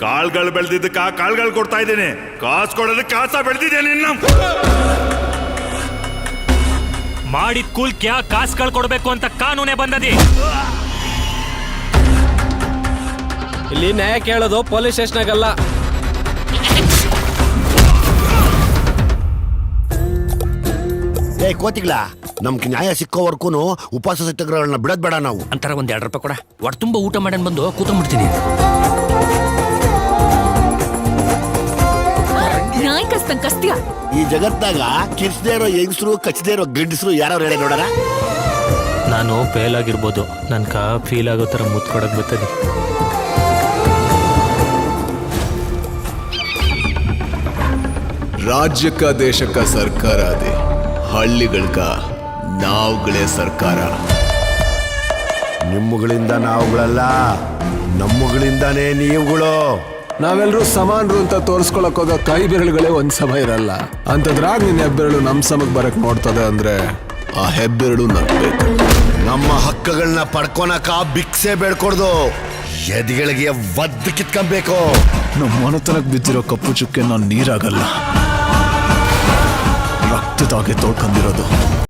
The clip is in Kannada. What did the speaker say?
ಕಾಳುಗಳು ಬೆಳೆದಿದ್ದಕ್ಕ ಕಾಳುಗಳು ಕೊಡ್ತಾ ಇದ್ದೇನೆ, ಕಾಸು ಕೊಡೋದಕ್ಕೆ ಕಾಸ ಬೆಳೆದಿದ್ದೇನೆ. ಮಾಡಿದ ಕೂಲ್ಕ್ಯಾ ಕಾಸುಗಳು ಕೊಡ್ಬೇಕು ಅಂತ ಕಾನೂನೇ ಬಂದದಿ. ಇಲ್ಲಿ ನ್ಯಾಯ ಕೇಳೋದು ಪೊಲೀಸ್ ಸ್ಟೇಷನ್ಗಲ್ಲ. ಕೋತಿಗಳ ನಮ್ಗೆ ನ್ಯಾಯ ಸಿಕ್ಕೋವರ್ಗೂ ಉಪವಾಸ ಸತ್ಯಾಗ್ರಹಗಳನ್ನ ಬಿಡೋದ್ ಬೇಡ ನಾವು. ಅಂತಾರ ಒಂದ್ 2 ರೂಪಾಯಿ ಕೊಡ, ಒಟ್ಟು ತುಂಬ ಊಟ ಮಾಡನ್ ಬಂದು ಕೂತ್ಬಿಡ್ತೀನಿ. ಈ ಜಗತ್ತಾಗ ಕಿರ್ಚದೇ ಇರೋ ಹೆಂಗಸರು ಕಚ್ಚದೇ ಇರೋ ಗಂಡಸರು ಯಾರು ಹೇಳಿ ನೋಡೋಣ. ನಾನು ಫೇಲ್ ಆಗಿರ್ಬೋದು, ನನ್ಕ ಫೀಲ್ ಆಗೋ ತರ ಮುತ್ ಕೊಡಕ್ ಬರ್ತದೆ. ರಾಜ್ಯಕ್ಕ ದೇಶಕ್ಕ ಸರ್ಕಾರ ಅದೇ, ಹಳ್ಳಿಗಳ್ಗ ನಾವುಗಳೇ ಸರ್ಕಾರ. ನಿಮ್ಮಗಳಿಂದ ನಾವುಗಳಲ್ಲ, ನಮ್ಮಗಳಿಂದಾನೇ ನೀವುಗಳು. ನಾವೆಲ್ಲರೂ ಸಮಾನರು ಅಂತ ತೋರಿಸ್ಕೊಳಕ್ ಹೋಗೋ ಕೈ ಬೆರಳುಗಳೇ ಒಂದ್ ಸಮ ಇರಲ್ಲ. ಅಂತದ್ರಾಗ ನಿನ್ನ ಹೆಬ್ಬೆರಳು ನಮ್ ಸಮಕ್ ಬರಕ್ ನೋಡ್ತದೆ ಅಂದ್ರೆ ಆ ಹೆಬ್ಬೆರಳು ನಗ್ಬೇಕು. ನಮ್ಮ ಹಕ್ಕುಗಳನ್ನ ಪಡ್ಕೊನಕ ಭಿಕ್ಷೆ ಬೇಡ್ಕೊಡ್ದು, ಎದಿಗಳಿಗೆ ಒದ್ದು ಕಿತ್ಕೊಬೇಕು. ನಮ್ಮ ಮನತನಕ್ ಬಿದ್ದಿರೋ ಕಪ್ಪು ಚುಕ್ಕೆ ನಾನು ನೀರಾಗಲ್ಲ, ರಕ್ತದಾಗೆ ತೋಳ್ಕೊಂಡಿರೋದು.